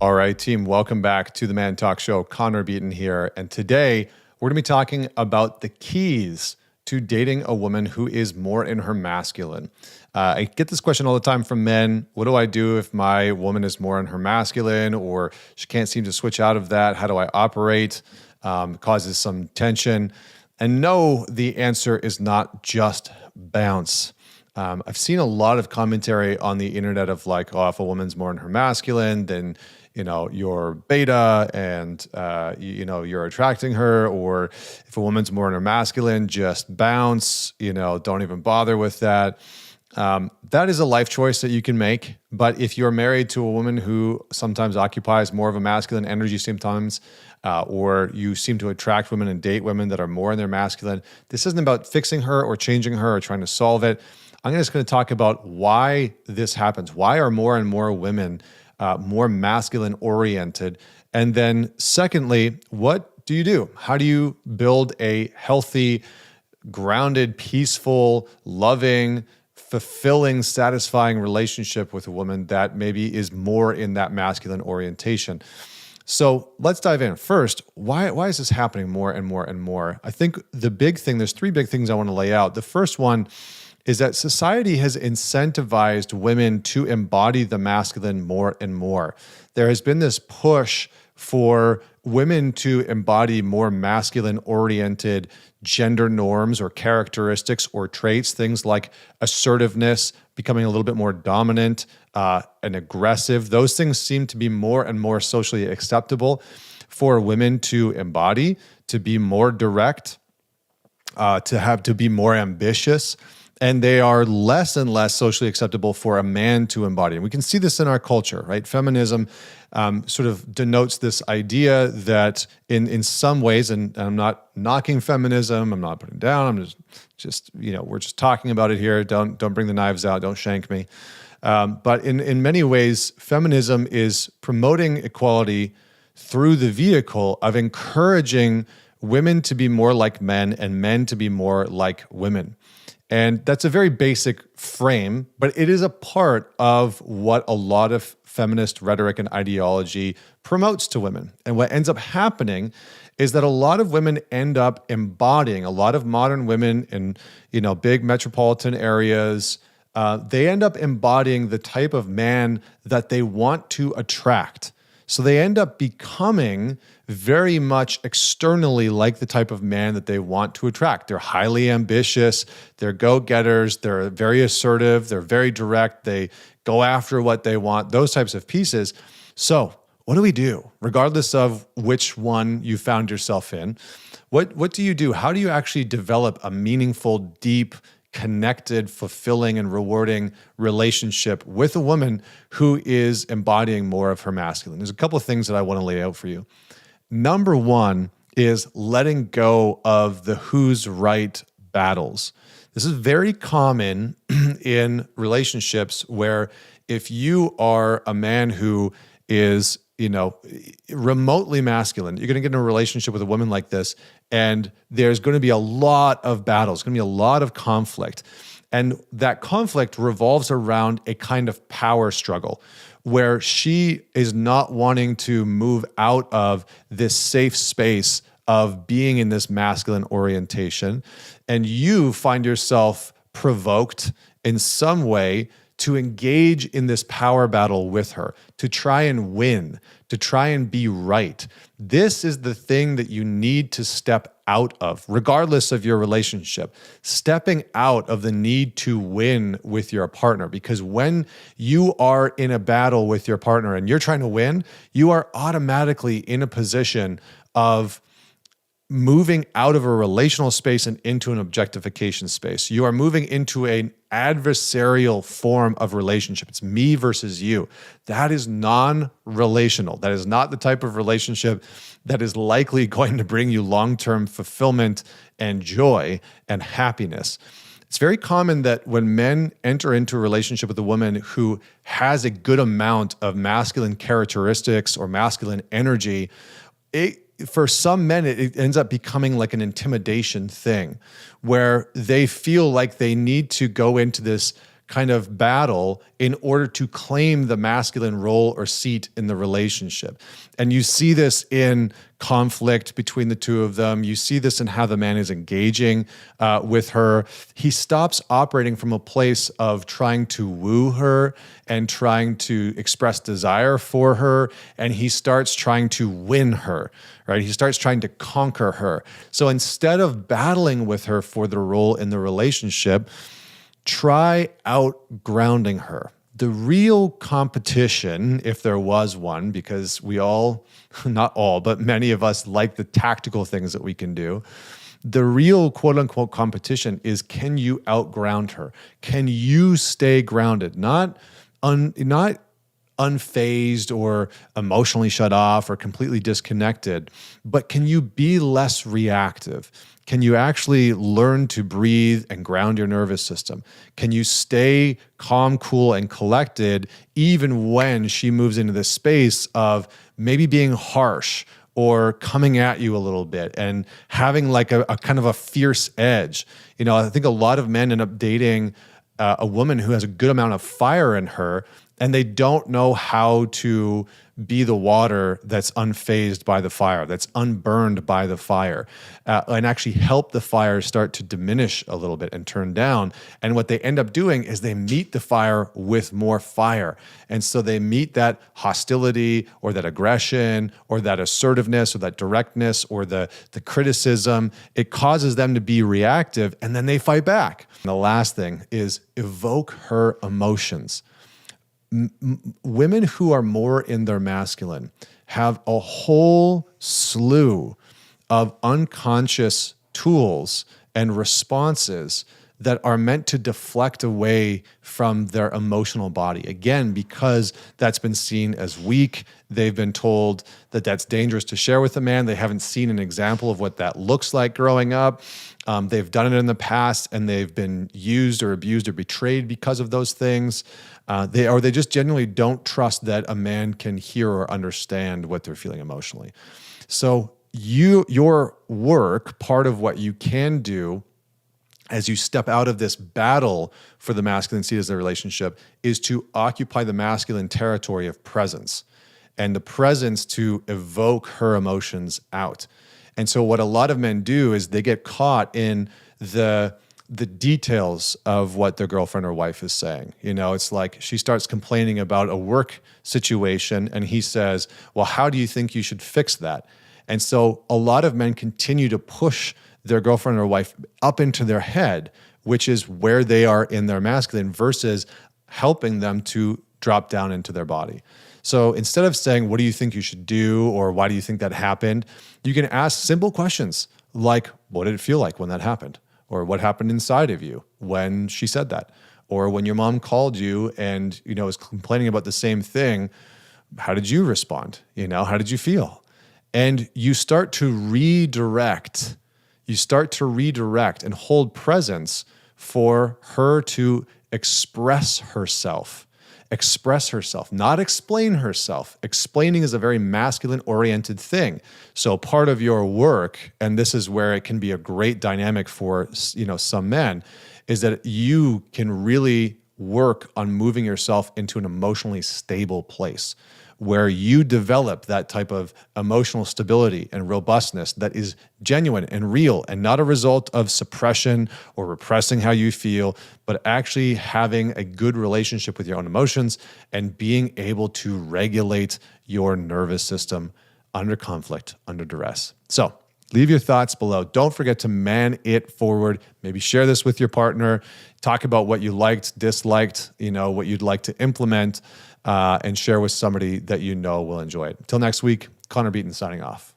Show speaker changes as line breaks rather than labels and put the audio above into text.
All right, team, welcome back to the Man Talk Show. Connor Beaton here. And today we're going to be talking about the keys to dating a woman who is more in her masculine. I get this question all the time from men. What do I do if my woman is more in her masculine or she can't seem to switch out of that? How do I operate? Causes some tension. And no, the answer is not just bounce. I've seen a lot of commentary on the internet of like, oh, if a woman's more in her masculine, then you're beta and, you're attracting her, or if a woman's more in her masculine, just bounce, don't even bother with that. That is a life choice that you can make. But if you're married to a woman who sometimes occupies more of a masculine energy sometimes, or you seem to attract women and date women that are more in their masculine, this isn't about fixing her or changing her or trying to solve it. I'm just going to talk about why this happens. Why are more and more women more masculine oriented? And then secondly, what do you do? How do you build a healthy, grounded, peaceful, loving, fulfilling, satisfying relationship with a woman that maybe is more in that masculine orientation? So let's dive in. First, why is this happening more and more and more? I think there's three big things I want to lay out. The first one is that society has incentivized women to embody the masculine more and more. There has been this push for women to embody more masculine-oriented gender norms or characteristics or traits, things like assertiveness, becoming a little bit more dominant and aggressive. Those things seem to be more and more socially acceptable for women to embody, to be more direct, to be more ambitious. And they are less and less socially acceptable for a man to embody. And we can see this in our culture, right? Feminism sort of denotes this idea that in some ways, and I'm not knocking feminism, I'm not putting it down, I'm just we're just talking about it here. Don't bring the knives out, don't shank me. But in many ways, feminism is promoting equality through the vehicle of encouraging women to be more like men and men to be more like women. And that's a very basic frame, but it is a part of what a lot of feminist rhetoric and ideology promotes to women. And what ends up happening is that a lot of women end up embodying, a lot of modern women in big metropolitan areas, they end up embodying the type of man that they want to attract. So they end up becoming very much externally like the type of man that they want to attract. They're highly ambitious, they're go-getters, they're very assertive, they're very direct, they go after what they want, those types of pieces. So what do we do? Regardless of which one you found yourself in, what do you do? How do you actually develop a meaningful, deep, connected, fulfilling, and rewarding relationship with a woman who is embodying more of her masculine? There's a couple of things that I want to lay out for you. Number one is letting go of the who's right battles. This is very common in relationships where if you are a man who is, remotely masculine, you're going to get in a relationship with a woman like this, and there's going to be a lot of battles, going to be a lot of conflict. And that conflict revolves around a kind of power struggle where she is not wanting to move out of this safe space of being in this masculine orientation. And you find yourself provoked in some way to engage in this power battle with her, to try and win, to try and be right. This is the thing that you need to step out of, regardless of your relationship. Stepping out of the need to win with your partner, because when you are in a battle with your partner and you're trying to win, you are automatically in a position of moving out of a relational space and into an objectification space. You are moving into an adversarial form of relationship. It's me versus you. That is non-relational. That is not the type of relationship that is likely going to bring you long-term fulfillment and joy and happiness. It's very common that when men enter into a relationship with a woman who has a good amount of masculine characteristics or masculine energy, for some men, it ends up becoming like an intimidation thing where they feel like they need to go into this kind of battle in order to claim the masculine role or seat in the relationship. And you see this in conflict between the two of them. You see this in how the man is engaging with her. He stops operating from a place of trying to woo her and trying to express desire for her, and he starts trying to win her, right? He starts trying to conquer her. So instead of battling with her for the role in the relationship, try out grounding her. The real competition, if there was one, because we all, not all, but many of us like the tactical things that we can do. The real quote unquote competition is, can you outground her? Can you stay grounded? Not unfazed or emotionally shut off or completely disconnected, but can you be less reactive? Can you actually learn to breathe and ground your nervous system? Can you stay calm, cool, and collected even when she moves into this space of maybe being harsh or coming at you a little bit and having like a kind of a fierce edge? You know, I think a lot of men end up dating a woman who has a good amount of fire in her, and they don't know how to be the water that's unfazed by the fire, that's unburned by the fire, and actually help the fire start to diminish a little bit and turn down. And what they end up doing is they meet the fire with more fire. And so they meet that hostility or that aggression or that assertiveness or that directness or the criticism. It causes them to be reactive, and then they fight back. And the last thing is evoke her emotions. Women who are more in their masculine have a whole slew of unconscious tools and responses that are meant to deflect away from their emotional body. Again, because that's been seen as weak. They've been told that that's dangerous to share with a man. They haven't seen an example of what that looks like growing up. They've done it in the past and they've been used or abused or betrayed because of those things. They just genuinely don't trust that a man can hear or understand what they're feeling emotionally. So your work, part of what you can do as you step out of this battle for the masculine seat as a relationship, is to occupy the masculine territory of presence, and the presence to evoke her emotions out. And so what a lot of men do is they get caught in the details of what their girlfriend or wife is saying. You know, it's like she starts complaining about a work situation and he says, well, how do you think you should fix that? And so a lot of men continue to push their girlfriend or wife up into their head, which is where they are in their masculine, versus helping them to drop down into their body. So instead of saying, what do you think you should do? Or why do you think that happened? You can ask simple questions like, what did it feel like when that happened? Or what happened inside of you when she said that? Or when your mom called you and, was complaining about the same thing, how did you respond? How did you feel? And you start to redirect and hold presence for her to express herself, not explain herself. Explaining is a very masculine-oriented thing. So part of your work, and this is where it can be a great dynamic for, some men, is that you can really work on moving yourself into an emotionally stable place where you develop that type of emotional stability and robustness that is genuine and real and not a result of suppression or repressing how you feel, but actually having a good relationship with your own emotions and being able to regulate your nervous system under conflict, under duress. So leave your thoughts below. Don't forget to man it forward. Maybe share this with your partner. Talk about what you liked, disliked, what you'd like to implement, and share with somebody that will enjoy it. Until next week, Connor Beaton signing off.